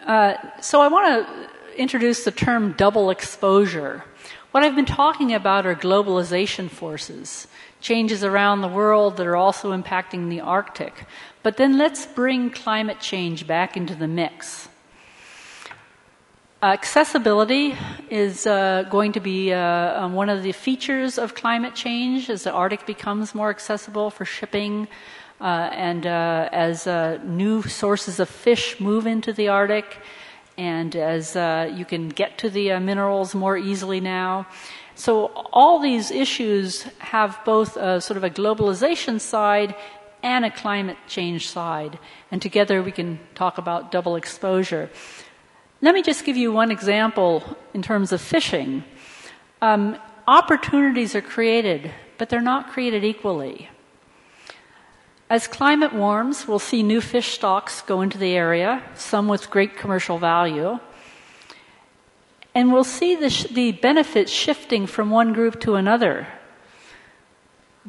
So I want to introduce the term double exposure. What I've been talking about are globalization forces, changes around the world that are also impacting the Arctic. But then let's bring climate change back into the mix. Accessibility is going to be one of the features of climate change as the Arctic becomes more accessible for shipping and as new sources of fish move into the Arctic and as you can get to the minerals more easily now. So all these issues have both sort of a globalization side and a climate change side. And together we can talk about double exposure. Let me just give you one example in terms of fishing. Opportunities are created, but they're not created equally. As climate warms, we'll see new fish stocks go into the area, some with great commercial value. And we'll see the benefits shifting from one group to another.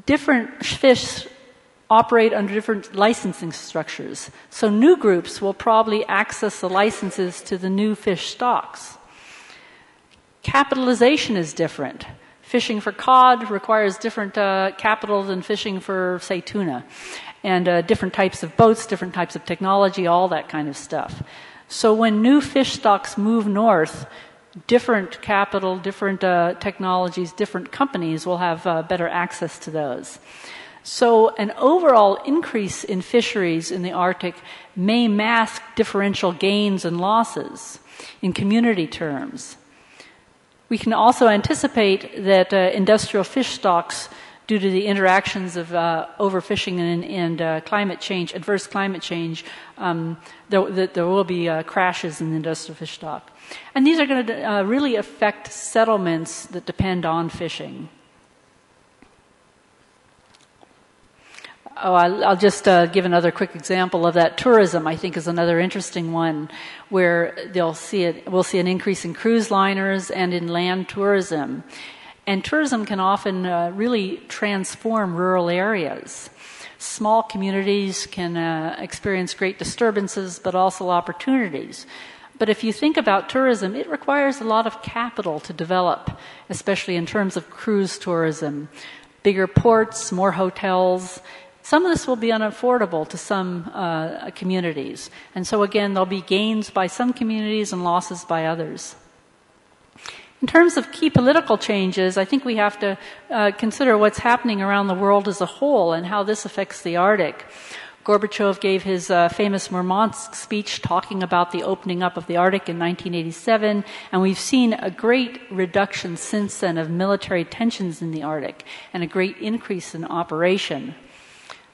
Different fish operate under different licensing structures. So new groups will probably access the licenses to the new fish stocks. Capitalization is different. Fishing for cod requires different capital than fishing for, say, tuna. And different types of boats, different types of technology, all that kind of stuff. So when new fish stocks move north, different capital, different technologies, different companies will have better access to those. So an overall increase in fisheries in the Arctic may mask differential gains and losses in community terms. We can also anticipate that industrial fish stocks, due to the interactions of overfishing and climate change, adverse climate change, there will be crashes in the industrial fish stock. And these are going to really affect settlements that depend on fishing. I'll just give another quick example of that. Tourism, I think, is another interesting one, where we'll see an increase in cruise liners and in land tourism. And tourism can often really transform rural areas. Small communities can experience great disturbances, but also opportunities. But if you think about tourism, it requires a lot of capital to develop, especially in terms of cruise tourism. Bigger ports, more hotels. Some of this will be unaffordable to some communities. And so again, there'll be gains by some communities and losses by others. In terms of key political changes, I think we have to consider what's happening around the world as a whole and how this affects the Arctic. Gorbachev gave his famous Murmansk speech talking about the opening up of the Arctic in 1987, and we've seen a great reduction since then of military tensions in the Arctic and a great increase in operation.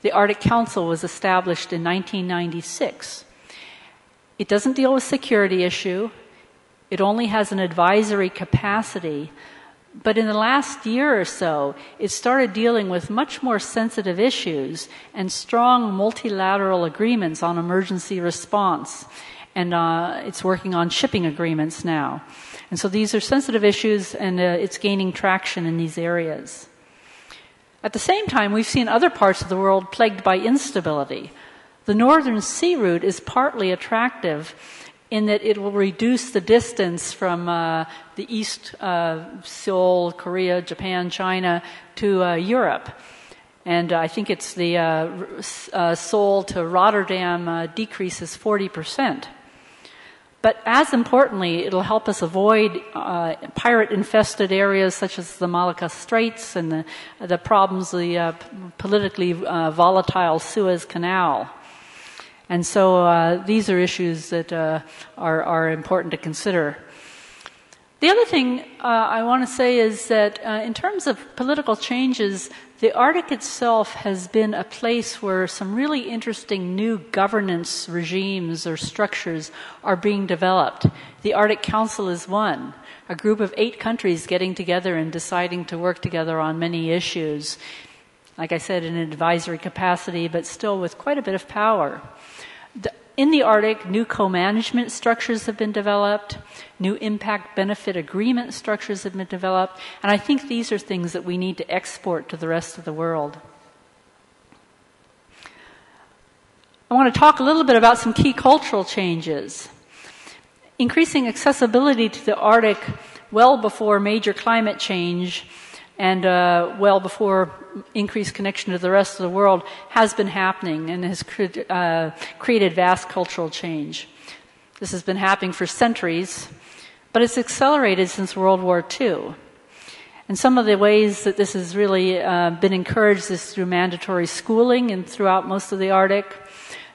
The Arctic Council was established in 1996. It doesn't deal with security issue. It only has an advisory capacity. But in the last year or so, it started dealing with much more sensitive issues and strong multilateral agreements on emergency response. And it's working on shipping agreements now. And so these are sensitive issues, and it's gaining traction in these areas. At the same time, we've seen other parts of the world plagued by instability. The northern sea route is partly attractive in that it will reduce the distance from the east, Seoul, Korea, Japan, China, to Europe. And I think it's the Seoul to Rotterdam decreases 40%. But as importantly, it'll help us avoid pirate-infested areas such as the Malacca Straits and the problems, the politically volatile Suez Canal. And so these are issues that are important to consider. The other thing I want to say is that in terms of political changes, the Arctic itself has been a place where some really interesting new governance regimes or structures are being developed. The Arctic Council is one, a group of 8 countries getting together and deciding to work together on many issues. Like I said, in an advisory capacity, but still with quite a bit of power. In the Arctic, new co-management structures have been developed, new impact benefit agreement structures have been developed, and I think these are things that we need to export to the rest of the world. I want to talk a little bit about some key cultural changes. increasing accessibility to the Arctic well before major climate change and well before increased connection to the rest of the world has been happening and has created vast cultural change. This has been happening for centuries, but it's accelerated since World War II. And some of the ways that this has really been encouraged is through mandatory schooling and throughout most of the Arctic,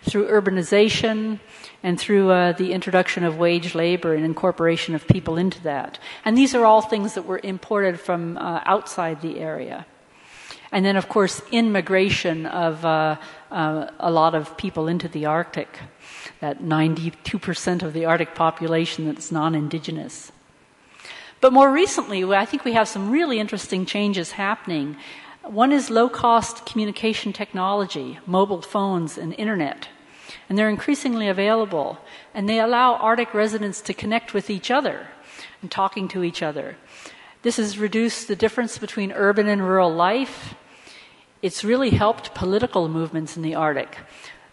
through urbanization, and through the introduction of wage labor and incorporation of people into that. And these are all things that were imported from outside the area. And then, of course, immigration of a lot of people into the Arctic, that 92% of the Arctic population that's non-indigenous. But more recently, I think we have some really interesting changes happening. One is low-cost communication technology, mobile phones and internet. And they're increasingly available. And they allow Arctic residents to connect with each other and talking to each other. This has reduced the difference between urban and rural life. It's really helped political movements in the Arctic.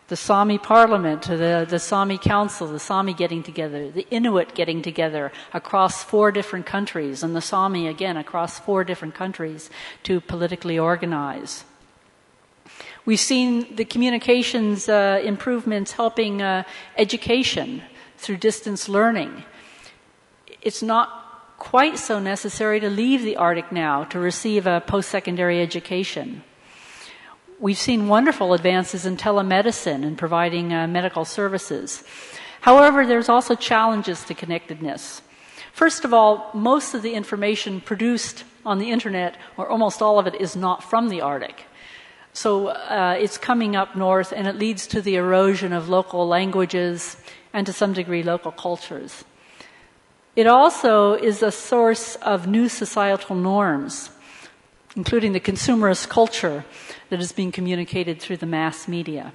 The Sami Parliament, the Sami Council, the Sami getting together, the Inuit getting together across 4 different countries, and the Sami, again, across 4 different countries to politically organize. We've seen the communications improvements helping education through distance learning. It's not quite so necessary to leave the Arctic now to receive a post-secondary education. We've seen wonderful advances in telemedicine and providing medical services. However, there's also challenges to connectedness. First of all, most of the information produced on the internet, or almost all of it, is not from the Arctic. So it's coming up north, and it leads to the erosion of local languages and to some degree local cultures. It also is a source of new societal norms, including the consumerist culture that is being communicated through the mass media.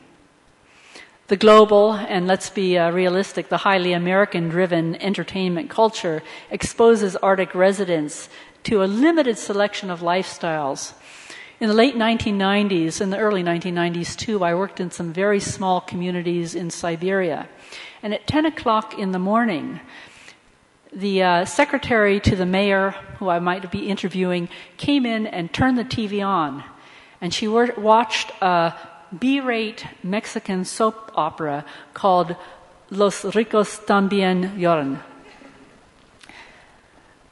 The global, and let's be realistic, the highly American-driven entertainment culture exposes Arctic residents to a limited selection of lifestyles. In the late 1990s, and the early 1990s too, I worked in some very small communities in Siberia. And at 10 o'clock in the morning, the secretary to the mayor, who I might be interviewing, came in and turned the TV on. And she watched a B-rate Mexican soap opera called Los Ricos También Lloran.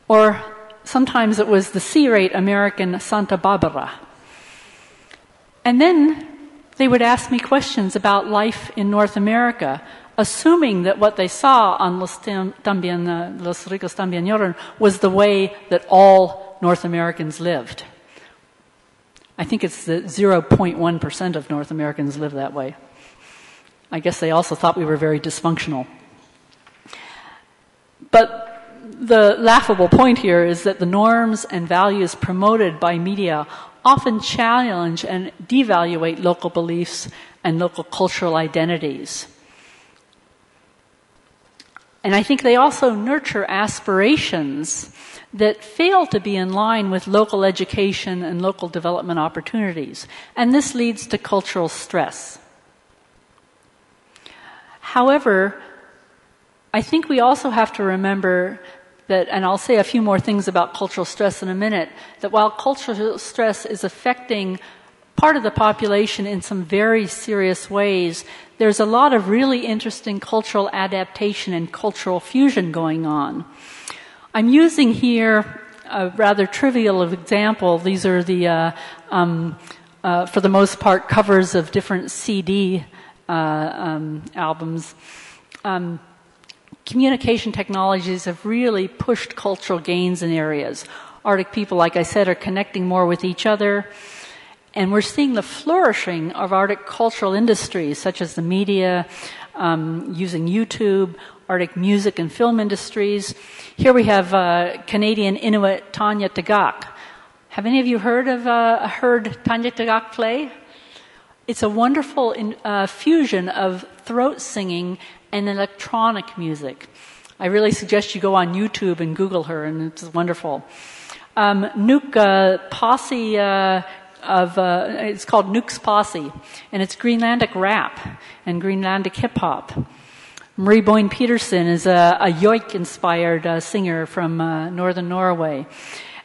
Or sometimes it was the C-rate American Santa Barbara. And then they would ask me questions about life in North America, assuming that what they saw on Los Ricos También Lloran was the way that all North Americans lived. I think it's the 0.1% of North Americans live that way. I guess they also thought we were very dysfunctional. But the laughable point here is that the norms and values promoted by media often challenge and devaluate local beliefs and local cultural identities. And I think they also nurture aspirations that fail to be in line with local education and local development opportunities. And this leads to cultural stress. However, I think we also have to remember that, and I'll say a few more things about cultural stress in a minute, that while cultural stress is affecting part of the population in some very serious ways, there's a lot of really interesting cultural adaptation and cultural fusion going on. I'm using here a rather trivial example. These are the, for the most part, covers of different CD albums. Communication technologies have really pushed cultural gains in areas. Arctic people, like I said, are connecting more with each other. And we're seeing the flourishing of Arctic cultural industries, such as the media, using YouTube, Arctic music and film industries. Here we have Canadian Inuit Tanya Tagaq. Have any of you heard Tanya Tagaq play? It's a wonderful fusion of throat singing and electronic music. I really suggest you go on YouTube and Google her, and it's wonderful. Nuuk Posse it's called Nuuk's Posse, and it's Greenlandic rap and Greenlandic hip hop. Marie Boyne Peterson is a yoik-inspired singer from northern Norway.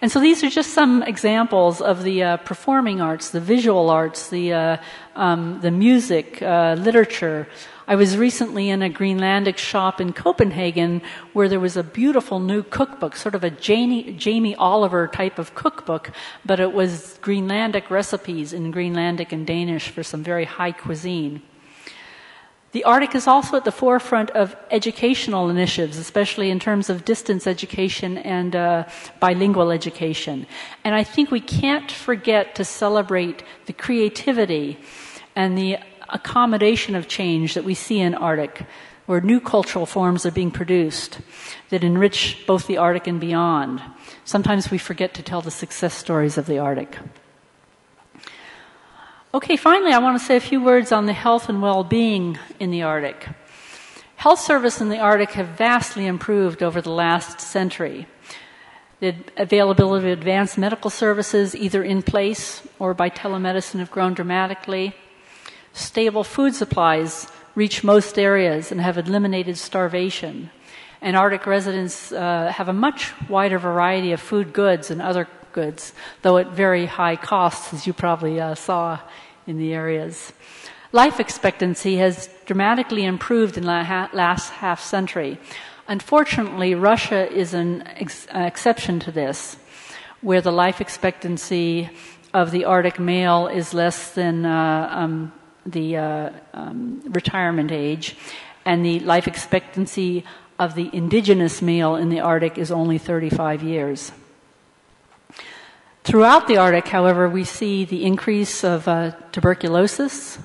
And so these are just some examples of the performing arts, the visual arts, the music, literature. I was recently in a Greenlandic shop in Copenhagen where there was a beautiful new cookbook, sort of a Jamie Oliver type of cookbook, but it was Greenlandic recipes in Greenlandic and Danish for some very high cuisine. The Arctic is also at the forefront of educational initiatives, especially in terms of distance education and bilingual education. And I think we can't forget to celebrate the creativity and the accommodation of change that we see in Arctic, where new cultural forms are being produced that enrich both the Arctic and beyond. Sometimes we forget to tell the success stories of the Arctic. Okay, finally, I want to say a few words on the health and well-being in the Arctic. Health services in the Arctic have vastly improved over the last century. The availability of advanced medical services, either in place or by telemedicine, have grown dramatically. Stable food supplies reach most areas and have eliminated starvation. And Arctic residents have a much wider variety of food goods and other goods, though at very high costs, as you probably saw in the areas. Life expectancy has dramatically improved in the last half century. Unfortunately, Russia is an exception to this, where the life expectancy of the Arctic male is less than the retirement age, and the life expectancy of the indigenous male in the Arctic is only 35 years. Throughout the Arctic, however, we see the increase of tuberculosis,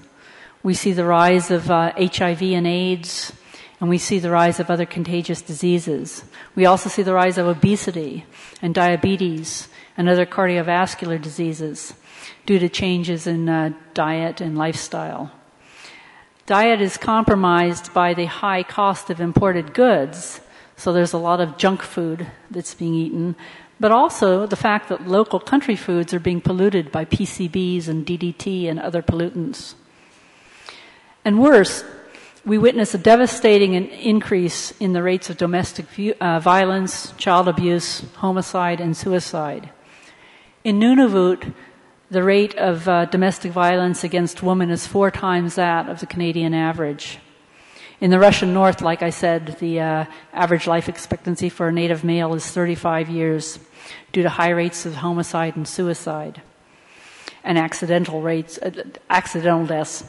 we see the rise of HIV and AIDS, and we see the rise of other contagious diseases. We also see the rise of obesity and diabetes and other cardiovascular diseases due to changes in diet and lifestyle. Diet is compromised by the high cost of imported goods, so there's a lot of junk food that's being eaten, but also the fact that local country foods are being polluted by PCBs and DDT and other pollutants. And worse, we witness a devastating increase in the rates of domestic violence, child abuse, homicide, and suicide. In Nunavut, the rate of domestic violence against women is 4 times that of the Canadian average. In the Russian North, like I said, the average life expectancy for a native male is 35 years due to high rates of homicide and suicide and accidental deaths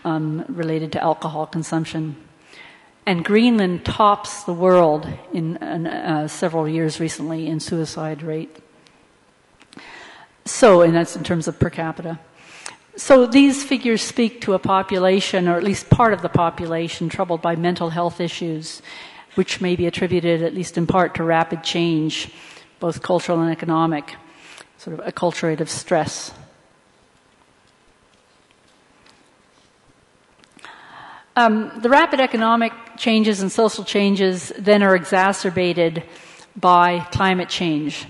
related to alcohol consumption. And Greenland tops the world in several years recently in suicide rate. So, and that's in terms of per capita. So these figures speak to a population, or at least part of the population, troubled by mental health issues, which may be attributed, at least in part, to rapid change, both cultural and economic, sort of acculturative stress. The rapid economic changes and social changes then are exacerbated by climate change.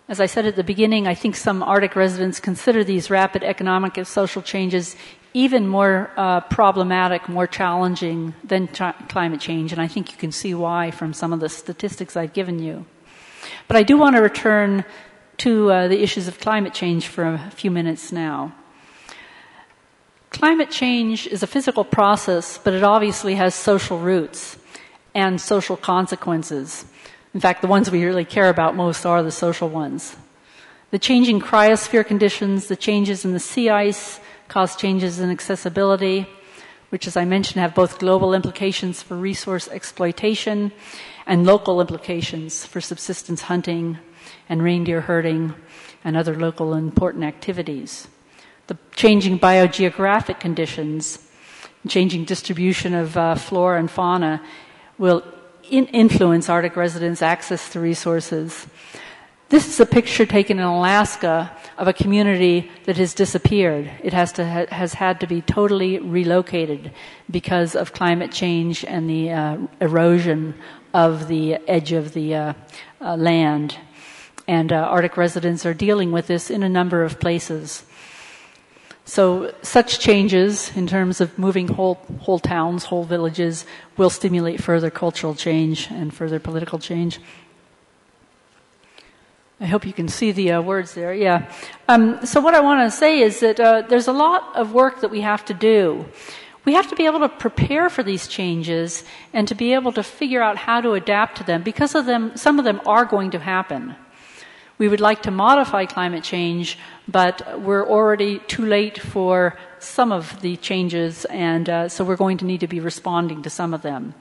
As I said at the beginning, I think some Arctic residents consider these rapid economic and social changes even more problematic, more challenging than climate change, and I think you can see why from some of the statistics I've given you. But I do want to return to the issues of climate change for a few minutes now. Climate change is a physical process, but it obviously has social roots and social consequences. In fact, the ones we really care about most are the social ones. The changing cryosphere conditions, the changes in the sea ice, cause changes in accessibility, which, as I mentioned, have both global implications for resource exploitation and local implications for subsistence hunting and reindeer herding and other local important activities. The changing biogeographic conditions, changing distribution of flora and fauna will influence Arctic residents' access to resources. This is a picture taken in Alaska of a community that has disappeared. It has had to be totally relocated because of climate change and the erosion of the edge of the land. And Arctic residents are dealing with this in a number of places. So such changes in terms of moving whole towns, whole villages, will stimulate further cultural change and further political change. I hope you can see the words there. Yeah. So what I want to say is that there's a lot of work that we have to do. We have to be able to prepare for these changes and to be able to figure out how to adapt to them. Because of them, some of them are going to happen. We would like to modify climate change, but we're already too late for some of the changes, and so we're going to need to be responding to some of them.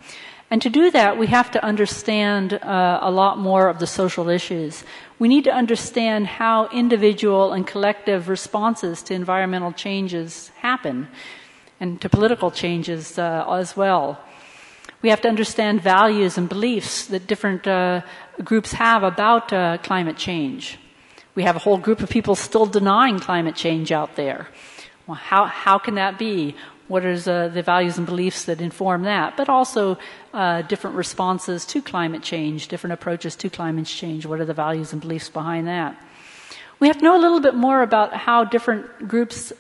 And to do that, we have to understand a lot more of the social issues. We need to understand how individual and collective responses to environmental changes happen, and to political changes as well. We have to understand values and beliefs that different groups have about climate change. We have a whole group of people still denying climate change out there. Well, how can that be? What are the values and beliefs that inform that? But also different responses to climate change, different approaches to climate change. What are the values and beliefs behind that? We have to know a little bit more about how different groups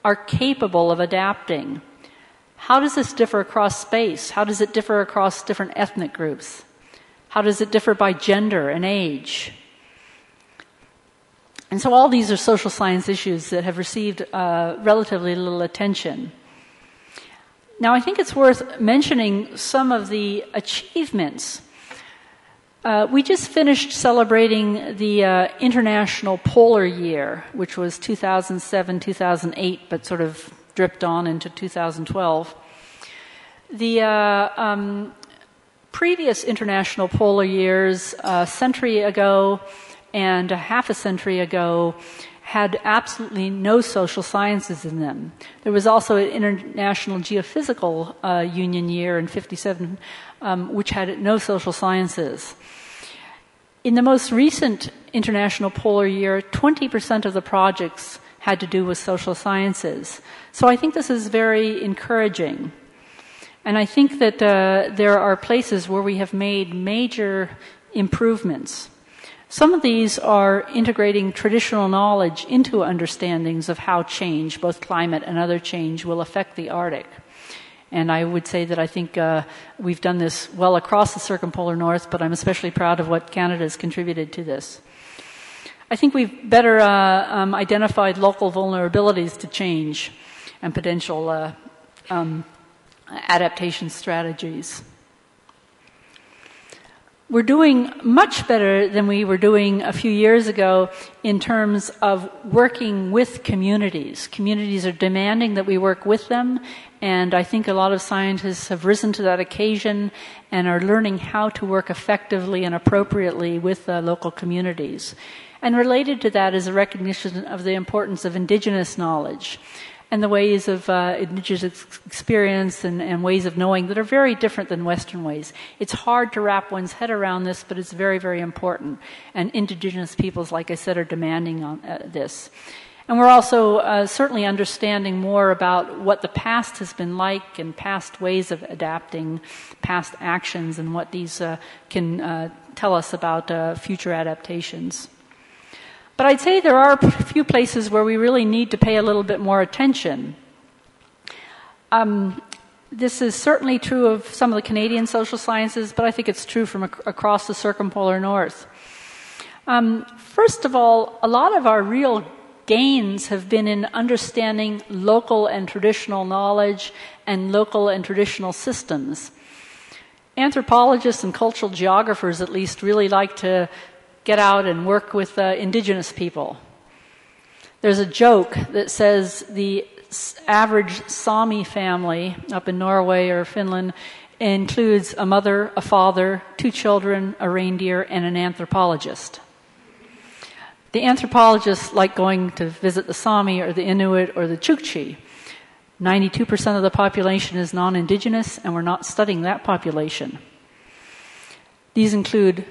are capable of adapting. How does this differ across space? How does it differ across different ethnic groups? How does it differ by gender and age? And so all these are social science issues that have received relatively little attention. Now, I think it's worth mentioning some of the achievements. We just finished celebrating the International Polar Year, which was 2007-2008, but sort of dripped on into 2012. The previous International Polar Years, a century ago and a half a century ago, had absolutely no social sciences in them. There was also an International Geophysical Union year in 57, which had no social sciences. In the most recent International Polar Year, 20% of the projects had to do with social sciences. So I think this is very encouraging. And I think that there are places where we have made major improvements. Some of these are integrating traditional knowledge into understandings of how change, both climate and other change, will affect the Arctic. And I would say that I think we've done this well across the circumpolar north, but I'm especially proud of what Canada has contributed to this. I think we've better identified local vulnerabilities to change and potential adaptation strategies. We're doing much better than we were doing a few years ago in terms of working with communities. Communities are demanding that we work with them, and I think a lot of scientists have risen to that occasion and are learning how to work effectively and appropriately with local communities. And related to that is a recognition of the importance of indigenous knowledge and the ways of indigenous experience and ways of knowing that are very different than Western ways. It's hard to wrap one's head around this, but it's very, very important. And indigenous peoples, like I said, are demanding on this. And we're also certainly understanding more about what the past has been like and past ways of adapting, past actions, and what these can tell us about future adaptations. But I'd say there are a few places where we really need to pay a little bit more attention. This is certainly true of some of the Canadian social sciences, but I think it's true from across the circumpolar north. First of all, a lot of our real gains have been in understanding local and traditional knowledge and local and traditional systems. Anthropologists and cultural geographers, at least, really like to get out and work with indigenous people. There's a joke that says the average Sami family up in Norway or Finland includes a mother, a father, 2 children, a reindeer, and an anthropologist. The anthropologists like going to visit the Sami or the Inuit or the Chukchi. 92% of the population is non-indigenous, and we're not studying that population. These include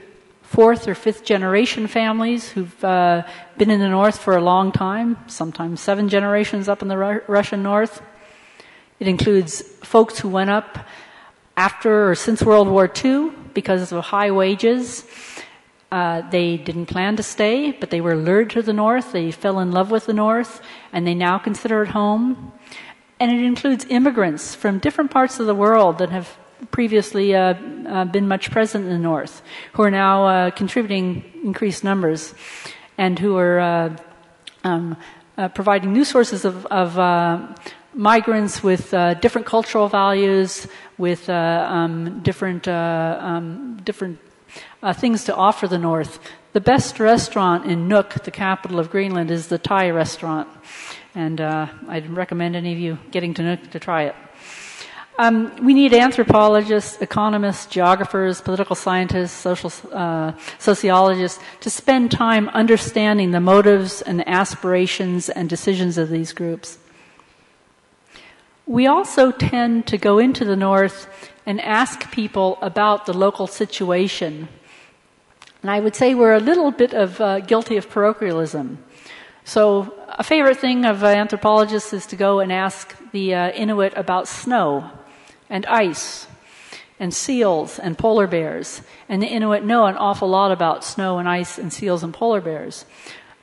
4th or 5th generation families who've been in the north for a long time, sometimes 7 generations up in the Russian north. It includes folks who went up after or since World War II because of high wages They didn't plan to stay, but they were lured to the North. They fell in love with the North, and they now consider it home. And it includes immigrants from different parts of the world that have previously been much present in the North, who are now contributing increased numbers, and who are providing new sources of migrants with different cultural values, with different things to offer the North. The best restaurant in Nuuk, the capital of Greenland, is the Thai restaurant. And I'd recommend any of you getting to Nuuk to try it. We need anthropologists, economists, geographers, political scientists, sociologists to spend time understanding the motives and the aspirations and decisions of these groups. We also tend to go into the North and ask people about the local situation. And I would say we're a little bit guilty of parochialism. So a favorite thing of anthropologists is to go and ask the Inuit about snow and ice and seals and polar bears. And the Inuit know an awful lot about snow and ice and seals and polar bears.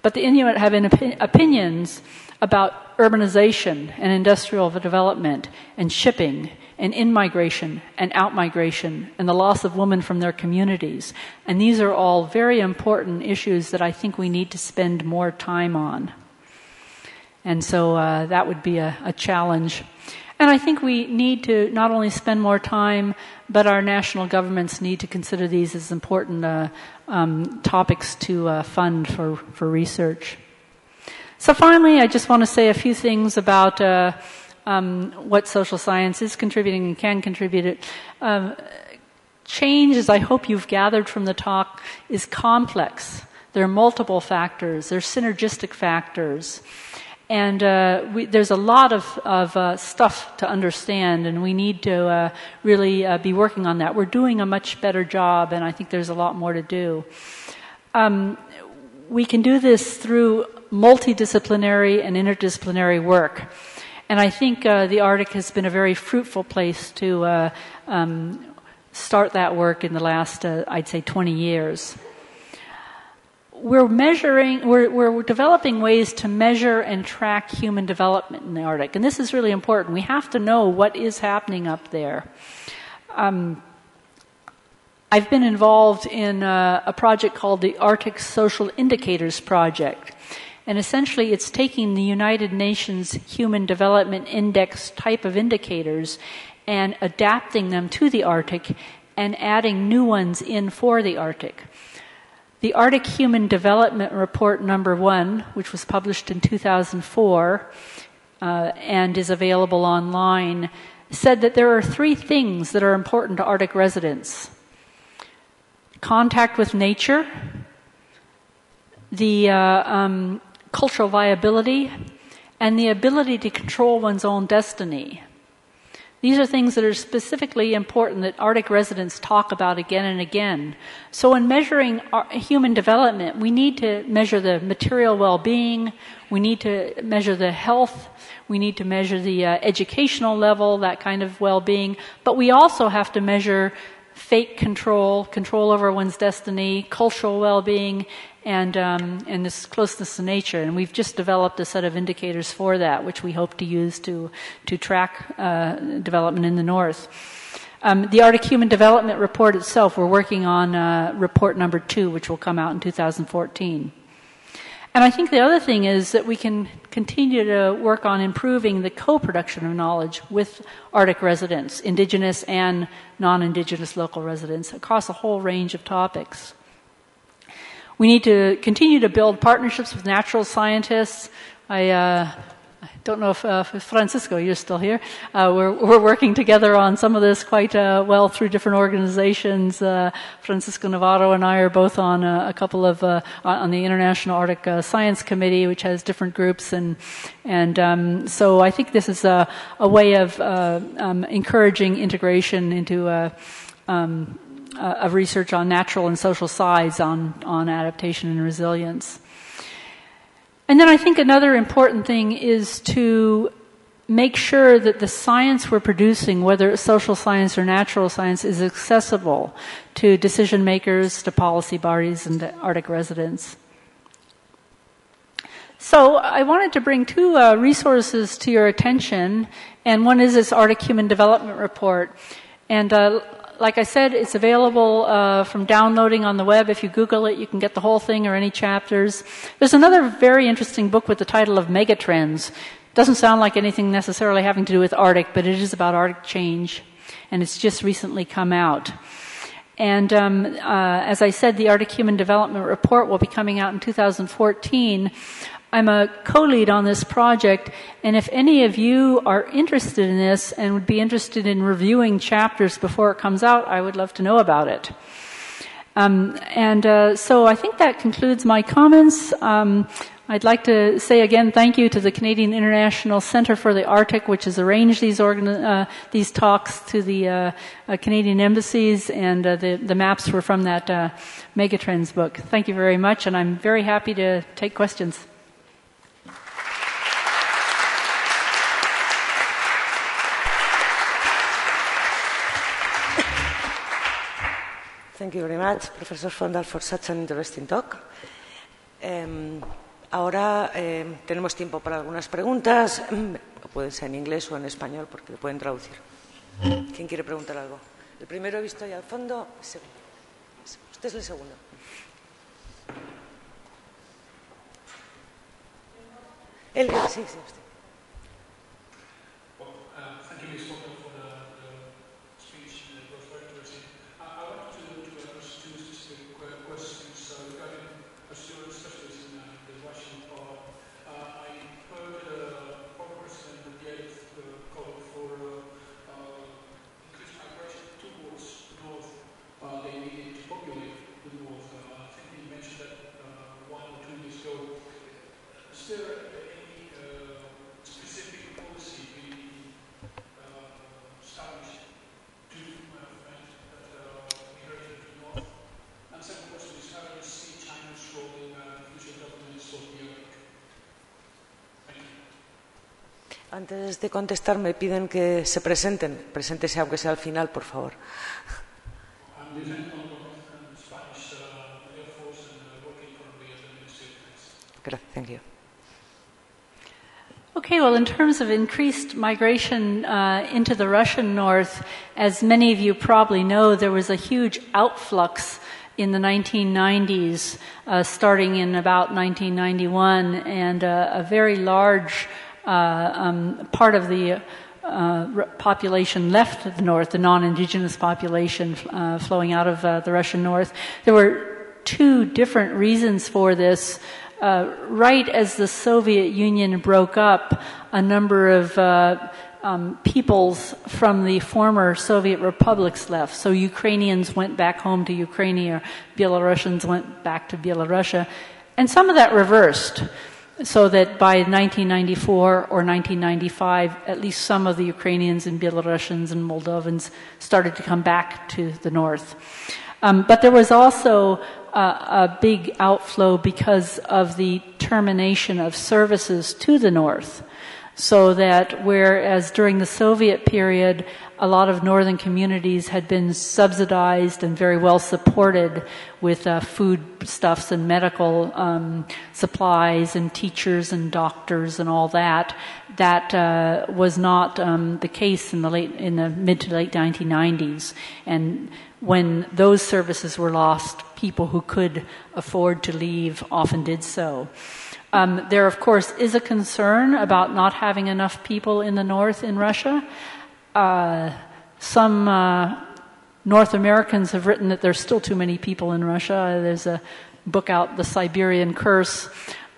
But the Inuit have opinions about urbanization and industrial development and shipping and in-migration and out-migration and the loss of women from their communities. And these are all very important issues that I think we need to spend more time on. And so that would be a challenge. And I think we need to not only spend more time, but our national governments need to consider these as important topics to fund for research. So finally, I just want to say a few things about what social science is contributing and can contribute. Change, as I hope you've gathered from the talk, is complex. There are multiple factors. There are synergistic factors. And there's a lot of stuff to understand, and we need to really be working on that. We're doing a much better job, and I think there's a lot more to do. We can do this through multidisciplinary and interdisciplinary work. And I think the Arctic has been a very fruitful place to start that work in the last, I'd say, 20 years. We're developing ways to measure and track human development in the Arctic. And this is really important. We have to know what is happening up there. I've been involved in a project called the Arctic Social Indicators Project. And essentially it's taking the United Nations Human Development Index type of indicators and adapting them to the Arctic and adding new ones in for the Arctic. The Arctic Human Development Report number 1, which was published in 2004 and is available online, said that there are 3 things that are important to Arctic residents: contact with nature, the cultural viability, and the ability to control one's own destiny. These are things that are specifically important that Arctic residents talk about again and again. So in measuring human development, we need to measure the material well-being, we need to measure the health, we need to measure the educational level, that kind of well-being, but we also have to measure fate control over one's destiny, cultural well-being, and this closeness to nature. And we've just developed a set of indicators for that, which we hope to use to track development in the North. The Arctic Human Development Report itself, we're working on report number 2, which will come out in 2014. And I think the other thing is that we can continue to work on improving the co-production of knowledge with Arctic residents, Indigenous and non-Indigenous local residents, across a whole range of topics. We need to continue to build partnerships with natural scientists. I don't know if Francisco, you're still here. We're working together on some of this quite well through different organizations. Francisco Navarro and I are both on a couple of on the International Arctic Science Committee, which has different groups, and so I think this is a way of encouraging integration into of research on natural and social sides on adaptation and resilience. And then I think another important thing is to make sure that the science we're producing, whether it's social science or natural science, is accessible to decision makers, to policy bodies, and to Arctic residents. So I wanted to bring two resources to your attention, and one is this Arctic Human Development Report. And like I said, it's available from downloading on the web. If you Google it, you can get the whole thing or any chapters. There's another very interesting book with the title of Megatrends. Doesn't sound like anything necessarily having to do with Arctic, but it is about Arctic change, and it's just recently come out. And as I said, the Arctic Human Development Report will be coming out in 2014. I'm a co-lead on this project, and if any of you are interested in this and would be interested in reviewing chapters before it comes out, I would love to know about it. So I think that concludes my comments. I'd like to say again thank you to the Canadian International Centre for the Arctic, which has arranged these talks to the Canadian embassies, and the maps were from that Megatrends book. Thank you very much, and I'm very happy to take questions. Thank you very much, Professor Fondahl, for such an interesting talk. Ahora tenemos tiempo para algunas preguntas. Pueden ser en inglés o en español, porque lo pueden traducir. ¿Quién quiere preguntar algo? El primero he visto ahí al fondo. Usted es el segundo. Él, sí, usted. Thank you, Ms. Fondahl, for the speech. It was very interesting. I want to ask two specific questions regarding especially in the Russian part. I heard former President Gail call for increased migration towards the north. They needed to populate the north. I think he mentioned that 1 or 2 years ago. Is there any specific policy being established to prevent that migration to the north? And second question is, how do you see China's role in future developments of the Arctic? Thank you. Antes de contestar, me piden que se presenten. Preséntese, aunque sea al final, por favor. I'm Lieutenant Colonel in Spanish Air Force and working currently as a Ministry of Defense. Gracias, thank you. Okay, well, in terms of increased migration into the Russian north, as many of you probably know, there was a huge outflux in the 1990s, starting in about 1991, and a very large part of the population left the north, the non-indigenous population flowing out of the Russian north. There were two different reasons for this. Right as the Soviet Union broke up, a number of peoples from the former Soviet republics left. So Ukrainians went back home to Ukraine, or Belarusians went back to Belarusia. And some of that reversed, so that by 1994 or 1995, at least some of the Ukrainians and Belarusians and Moldovans started to come back to the north. But there was also a big outflow because of the termination of services to the north. So that whereas during the Soviet period, a lot of northern communities had been subsidized and very well supported with foodstuffs and medical supplies and teachers and doctors and all that, that was not the case in the mid to late 1990s. And when those services were lost, people who could afford to leave often did so. There, of course, is a concern about not having enough people in the north in Russia. Some North Americans have written that there's still too many people in Russia. There's a book out, The Siberian Curse.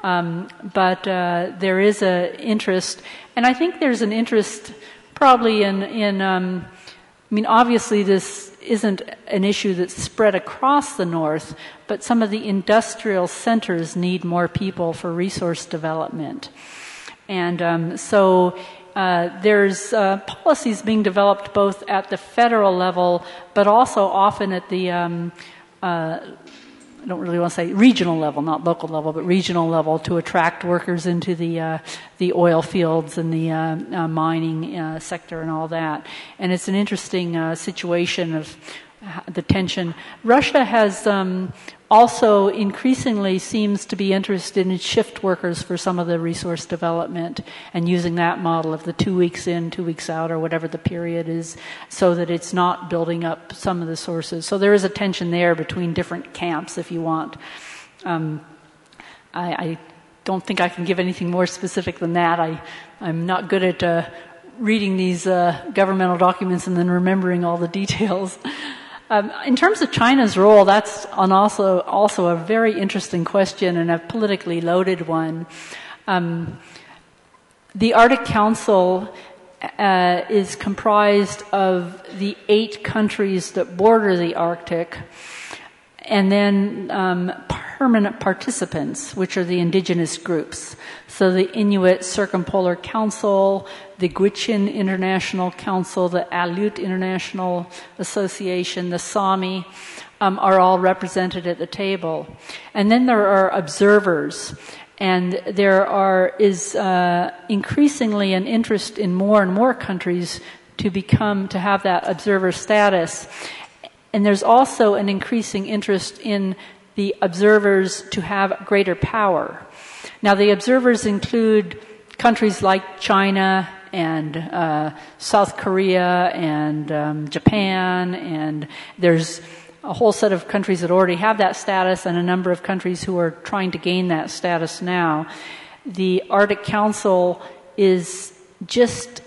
But there is an interest. And I think there's an interest probably in obviously this isn't an issue that's spread across the north, but some of the industrial centers need more people for resource development. And so there's policies being developed both at the federal level, but also often at the I don't really want to say regional level, not local level, but regional level, to attract workers into the oil fields and the mining sector and all that. And it's an interesting situation of the tension. Russia has also increasingly seems to be interested in shift workers for some of the resource development and using that model of the 2 weeks in, 2 weeks out, or whatever the period is, so that it's not building up some of the sources. So there is a tension there between different camps, if you want. I don't think I can give anything more specific than that. I'm not good at reading these governmental documents and then remembering all the details. In terms of China's role, that's also a very interesting question and a politically loaded one. The Arctic Council is comprised of the 8 countries that border the Arctic, and then permanent participants, which are the indigenous groups. So the Inuit Circumpolar Council, the Gwich'in International Council, the Aleut International Association, the Sami, are all represented at the table. And then there are observers. And there is increasingly an interest in more and more countries to have that observer status. And there's also an increasing interest in the observers to have greater power. Now, the observers include countries like China and South Korea and Japan, and there's a whole set of countries that already have that status and a number of countries who are trying to gain that status now. The Arctic Council is just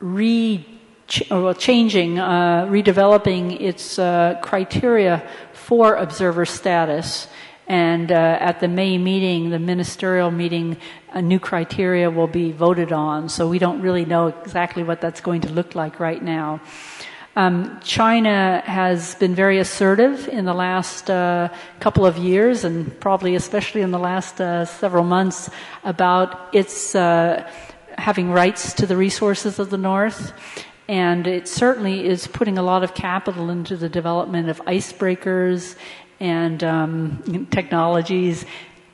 redeveloping its criteria for observer status. And at the May meeting, the ministerial meeting, a new criteria will be voted on. So we don't really know exactly what that's going to look like right now. China has been very assertive in the last couple of years, and probably especially in the last several months, about its having rights to the resources of the North. And it certainly is putting a lot of capital into the development of icebreakers and technologies.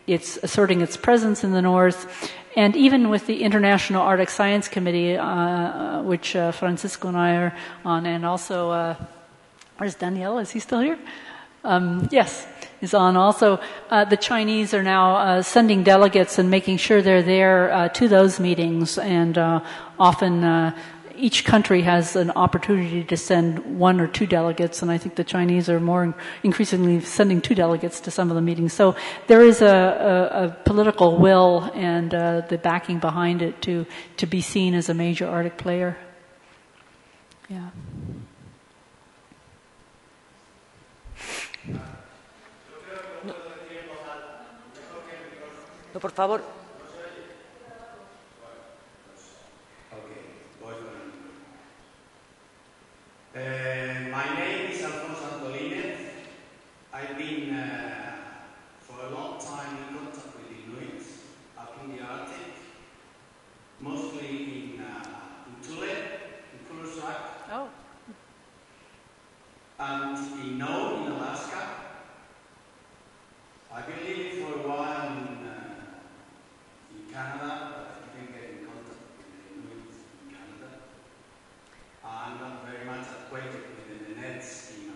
It's asserting its presence in the North. And even with the International Arctic Science Committee, which Francisco and I are on, and also, where's Daniel? Is he still here? Yes, is on also. The Chinese are now sending delegates and making sure they're there to those meetings, and often each country has an opportunity to send 1 or 2 delegates, and I think the Chinese are more increasingly sending 2 delegates to some of the meetings. So there is a political will and the backing behind it to be seen as a major Arctic player. Yeah. No, por favor. My name is I've been for a long time in contact with Inuits up in the Arctic, mostly in Thule, in Kurosaki, and in Nome, in Alaska. I've been living for a while in Canada, but I didn't get in contact with the Inuits in Canada. I'm not very much acquainted with the Nenets in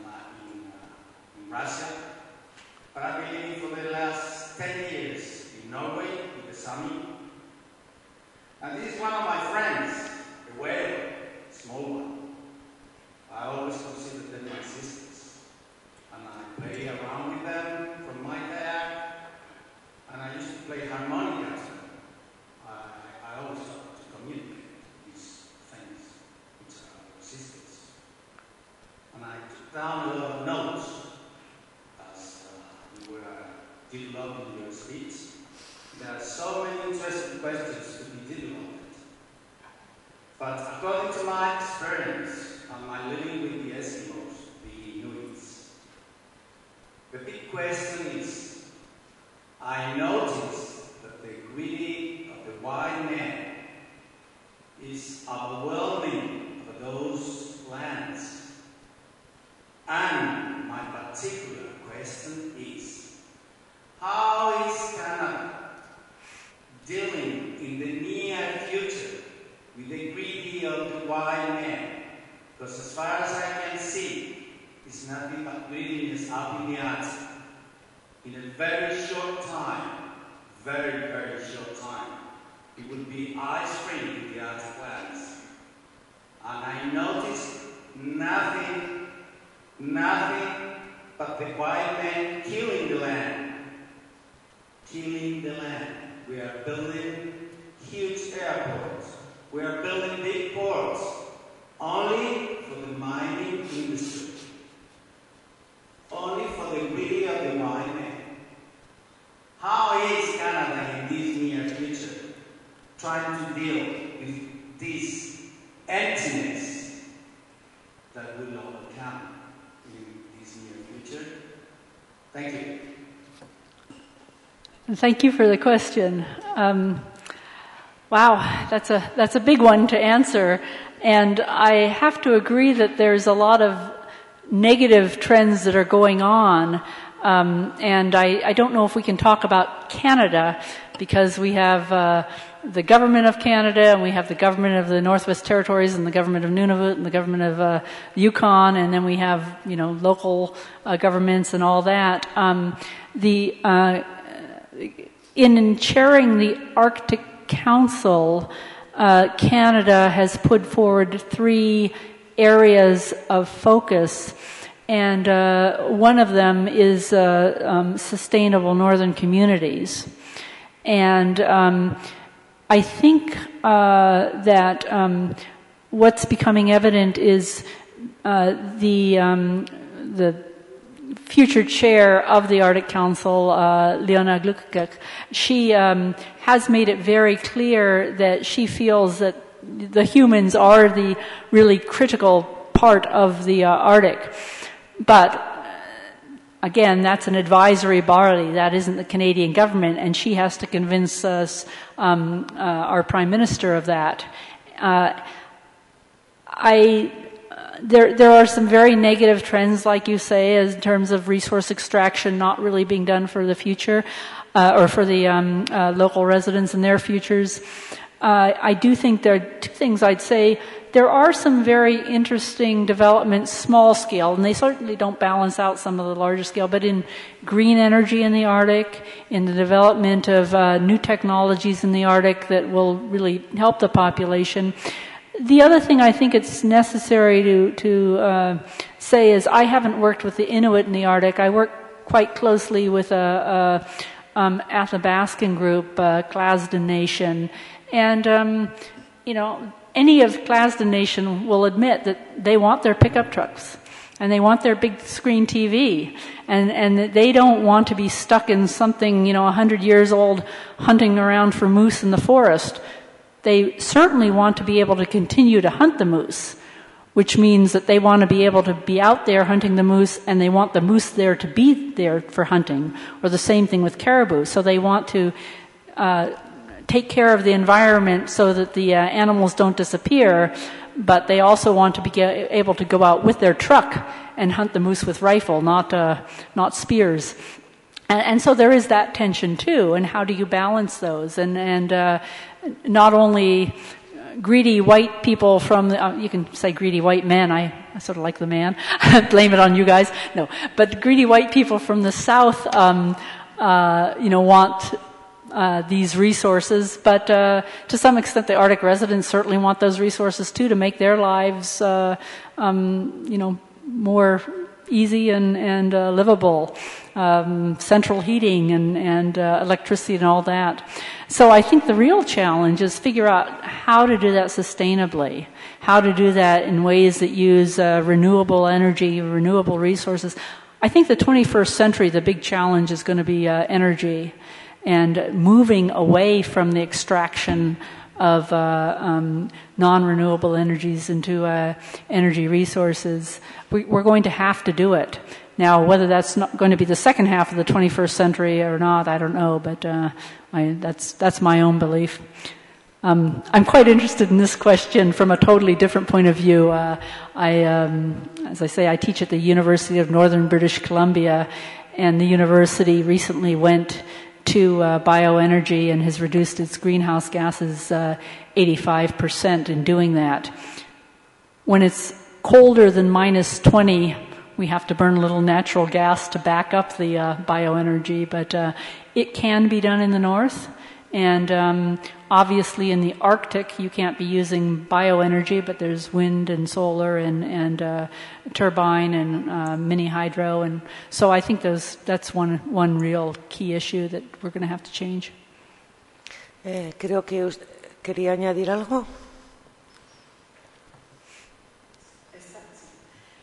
Russia, but I've been living for the last 10 years in Norway with the Sami. And this is one of my friends, a whale, a small one. I always consider them my sisters. And I play around with them from my dad, and I used to play harmonicas. I always try to communicate these things, which are our sisters. And I took down a lot of notes as you were developing your speech. There are so many interesting questions to be developed. But according to my experience and my living with the Eskimos, the Inuits, the big question is, I noticed that the greedy of the white man is overwhelming for those lands. And my particular question is, how is Canada dealing in the near future with the greedy of the white man? Because as far as I can see, it's nothing but greediness up in the Arctic. In a very short time, very, very short time, it will be ice-free in the Arctic lands. And I noticed nothing but the white men killing the land. Killing the land. We are building huge airports. We are building big ports. Only for the mining industry. Only for the greedy of the white man. How is Canada in this near future trying to deal with this emptiness that will overcome in this near future? Thank you. Thank you for the question. Wow, that's a big one to answer. And I have to agree that there's a lot of negative trends that are going on. And I don't know if we can talk about Canada because we have the government of Canada and we have the government of the Northwest Territories and the government of Nunavut and the government of Yukon, and then we have, local governments and all that. In chairing the Arctic Council, Canada has put forward 3 areas of focus, and one of them is sustainable northern communities. And I think that what's becoming evident is the future chair of the Arctic Council, Leona Glukak, she has made it very clear that she feels that the humans are the really critical part of the Arctic. But again, that's an advisory body. That isn't the Canadian government, and she has to convince us, our Prime Minister, of that. There are some very negative trends, like you say, in terms of resource extraction not really being done for the future, or for the local residents and their futures. I do think there are 2 things I'd say. There are some very interesting developments, small scale, and they certainly don't balance out some of the larger scale, but in green energy in the Arctic, in the development of new technologies in the Arctic that will really help the population. The other thing I think it's necessary to say is I haven't worked with the Inuit in the Arctic. I work quite closely with a Athabascan group, Glasden Nation, and any of Glasden Nation will admit that they want their pickup trucks and they want their big screen TV, and they don't want to be stuck in something 100 years old hunting around for moose in the forest. They certainly want to be able to continue to hunt the moose, which means that they want to be able to be out there hunting the moose, and they want the moose there to be there for hunting, or the same thing with caribou. So they want to take care of the environment so that the animals don't disappear, but they also want to be able to go out with their truck and hunt the moose with rifle, not spears. And so there is that tension too, and how do you balance those? And not only greedy white people from you can say greedy white men, I sort of like the man, blame it on you guys. No, but greedy white people from the south, want these resources, but to some extent the Arctic residents certainly want those resources too, to make their lives, more easy and livable. Central heating and electricity and all that. So I think the real challenge is figure out how to do that sustainably, how to do that in ways that use renewable energy, renewable resources. I think the 21st century, the big challenge is going to be energy, and moving away from the extraction of non-renewable energies into energy resources. We're going to have to do it. Now, whether that's not going to be the second half of the 21st century or not, I don't know, but that's my own belief. I'm quite interested in this question from a totally different point of view. As I say, I teach at the University of Northern British Columbia, and the university recently went to bioenergy and has reduced its greenhouse gases 85% in doing that. When it's colder than minus 20, we have to burn a little natural gas to back up the bioenergy, but it can be done in the north. And obviously in the Arctic, you can't be using bioenergy, but there's wind and solar and turbine and mini hydro. And so I think that's one real key issue that we're going to have to change. Creo que quería añadir algo.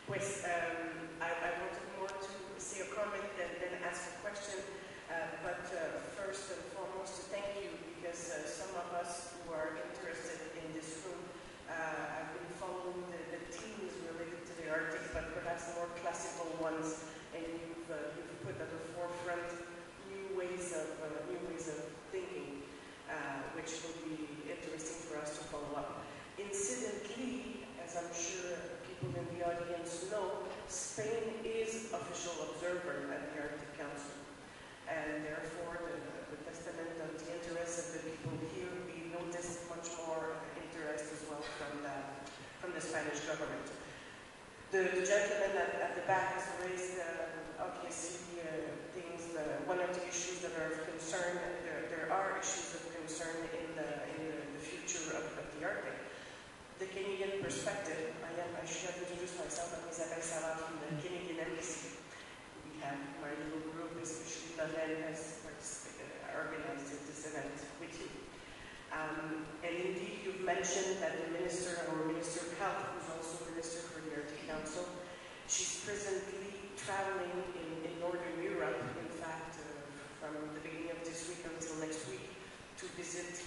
Pues I wanted more to say a comment than ask a question, but first and foremost to thank you, because some of us who are interested in this room have been following the themes related to the Arctic, but perhaps more classical ones, and you've put at the forefront new ways of thinking, which will be interesting for us to follow up. Incidentally, as I'm sure people in the audience know, Spain is official observer at the Arctic Council, and therefore the testament of the interest of the people here, we noticed much more interest as well from the Spanish government. The gentleman at the back has raised obviously things. One of the issues that are of concern. There are issues of concern in the future of the Arctic. The Canadian perspective, I should have introduced myself. I'm Isabelle Savard from the Canadian Embassy. We have my little group, especially Lorraine, has organized this event with you. And indeed, you've mentioned that the Minister of Health, who's also Minister for the Arctic Council, she's presently traveling in Northern Europe, in fact, from the beginning of this week until next week, to visit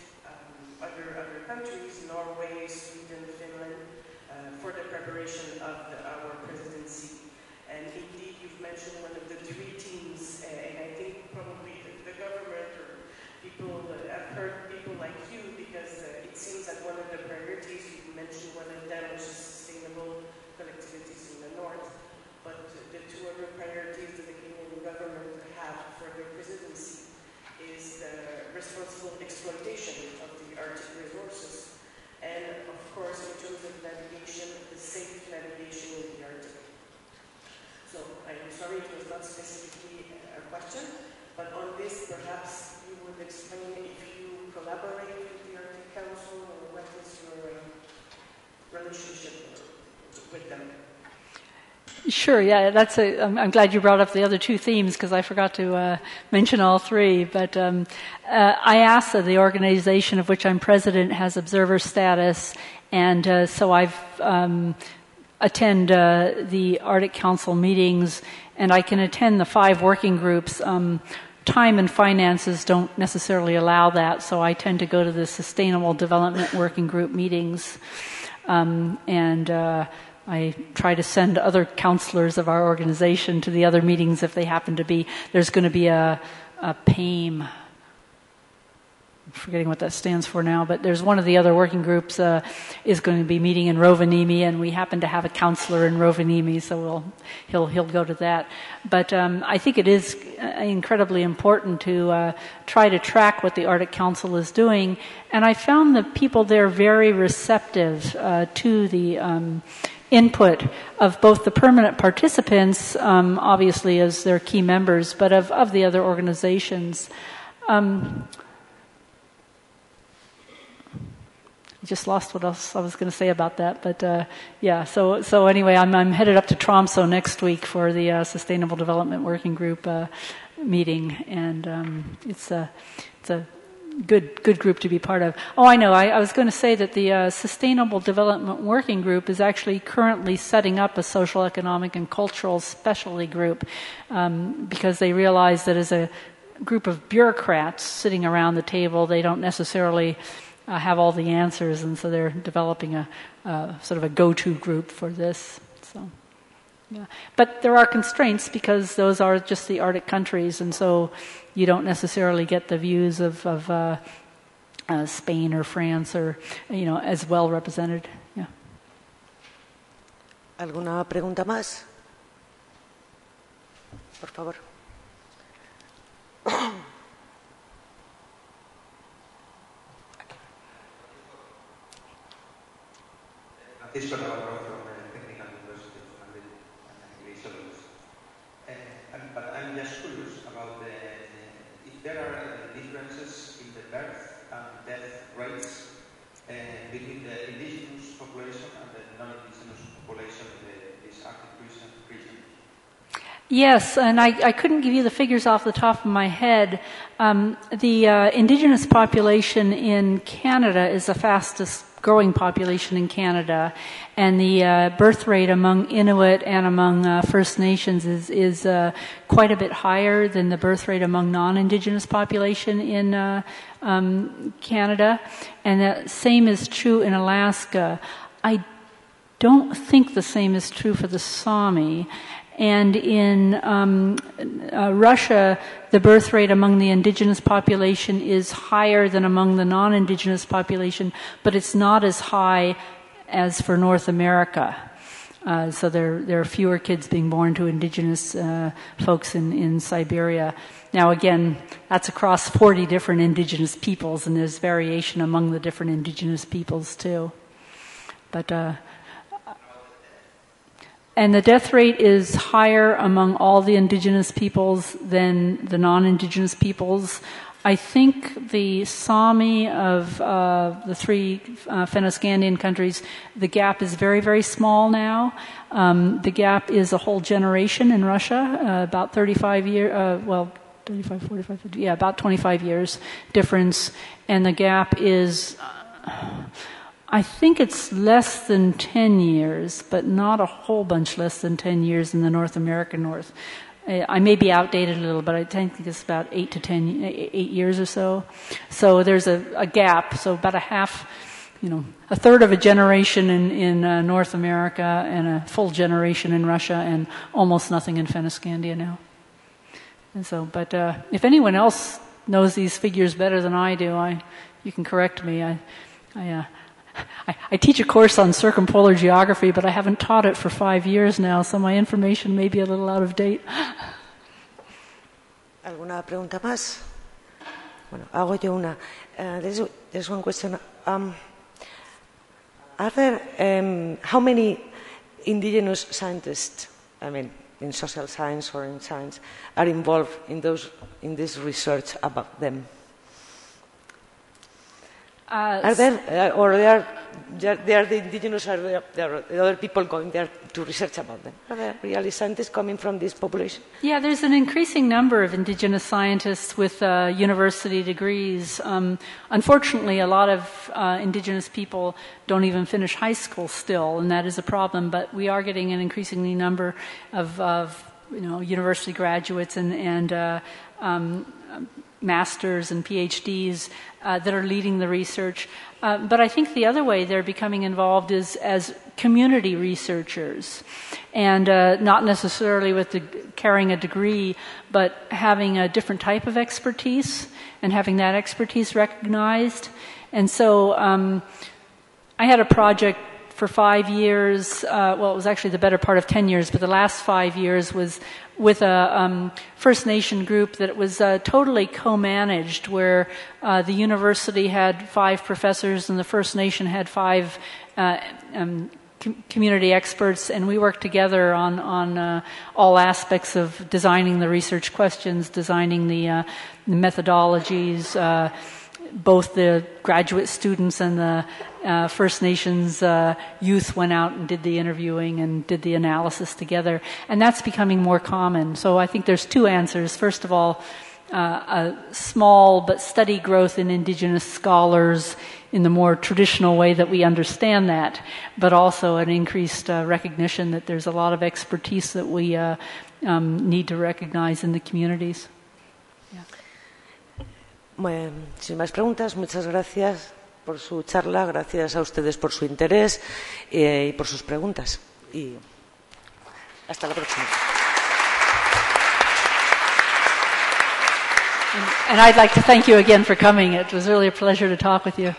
other countries, Norway, Sweden, Finland, for the preparation of our presidency. And indeed, you've mentioned one of the three teams, and I think probably the government or people have heard people like you, because it seems that one of the priorities, you mentioned one of them, which is sustainable collectivities in the north, but the two other priorities that the Canadian government have for their presidency is the responsible exploitation of the Arctic resources, and of course, in terms of navigation, the safe navigation in the Arctic. So I'm sorry it was not specifically a question, but on this, perhaps you would explain if you collaborate with the Arctic Council, or what is your relationship with them? Sure, yeah, I'm glad you brought up the other two themes, because I forgot to mention all three. But IASA, the organization of which I'm president, has observer status, and so I've attend the Arctic Council meetings, and I can attend the 5 working groups. Time and finances don't necessarily allow that, so I tend to go to the Sustainable Development Working Group meetings, and I try to send other counselors of our organization to the other meetings if they happen to be. There's going to be a PAIM. I'm forgetting what that stands for now, but there's one of the other working groups is going to be meeting in Rovaniemi, and we happen to have a counselor in Rovaniemi, so he'll go to that. But I think it is incredibly important to try to track what the Arctic Council is doing, and I found the people there very receptive to the input of both the permanent participants, obviously as their key members, but of the other organizations. Just lost what else I was going to say about that, but yeah. So anyway, I'm headed up to Tromsø next week for the Sustainable Development Working Group meeting, and it's a good group to be part of. Oh, I know. I was going to say that the Sustainable Development Working Group is actually currently setting up a social, economic, and cultural specialty group because they realize that as a group of bureaucrats sitting around the table, they don't necessarily have all the answers, and so they're developing a sort of a go-to group for this. So, yeah. But there are constraints because those are just the Arctic countries, and so you don't necessarily get the views of Spain or France or as well represented. Yeah. ¿Alguna pregunta más? Por favor. This collaborator from the Technical University of Madrid, but I'm just curious about if there are differences in the birth and death rates between the indigenous population and the non-indigenous population in this Arctic region. Yes, and I couldn't give you the figures off the top of my head. The indigenous population in Canada is the fastest growing population in Canada, and the birth rate among Inuit and among First Nations is quite a bit higher than the birth rate among non-indigenous population in Canada, and the same is true in Alaska. I don't think the same is true for the Sami. And in Russia, the birth rate among the indigenous population is higher than among the non-indigenous population, but it's not as high as for North America. So there are fewer kids being born to indigenous folks in Siberia. Now again, that's across 40 different indigenous peoples, and there's variation among the different indigenous peoples too. But and the death rate is higher among all the indigenous peoples than the non-indigenous peoples. I think the Sami of the three Fennoscandian countries, the gap is very, very small now. The gap is a whole generation in Russia, about 35 years, 35, 45, 50, yeah, about 25 years difference. And the gap is... I think it's less than 10 years, but not a whole bunch less than 10 years in the North American North. I may be outdated a little, but I think it's about 8 years or so. So there's a gap, so about a half, a third of a generation in North America and a full generation in Russia and almost nothing in Fennoscandia now. And so, but if anyone else knows these figures better than I do, you can correct me. I teach a course on circumpolar geography, but I haven't taught it for 5 years now, so my information may be a little out of date. ¿Alguna pregunta más? Bueno, hago yo una. There's one question. Are there how many indigenous scientists, in social science or in science, are involved in this research about them? Are there, or they are the indigenous, or there are the other people going there to research about them? Are there really scientists coming from this population? Yeah, there's an increasing number of indigenous scientists with university degrees. Unfortunately, a lot of indigenous people don't even finish high school still, and that is a problem. But we are getting an increasingly number of university graduates and masters and PhDs that are leading the research. But I think the other way they're becoming involved is as community researchers, and not necessarily carrying a degree, but having a different type of expertise and having that expertise recognized. And so I had a project for 5 years, it was actually the better part of 10 years, but the last 5 years was with a First Nation group that was totally co-managed, where the university had 5 professors and the First Nation had 5 community experts, and we worked together on all aspects of designing the research questions, designing the methodologies. Both the graduate students and the First Nations youth went out and did the interviewing and did the analysis together. And that's becoming more common. So I think there's 2 answers. First of all, a small but steady growth in indigenous scholars in the more traditional way that we understand that, but also an increased recognition that there's a lot of expertise that we need to recognize in the communities. Bueno, sin más preguntas, muchas gracias por su charla, gracias a ustedes por su interés y por sus preguntas. Y hasta la próxima. And I'd like to thank you again for coming. It was really a pleasure to talk with you.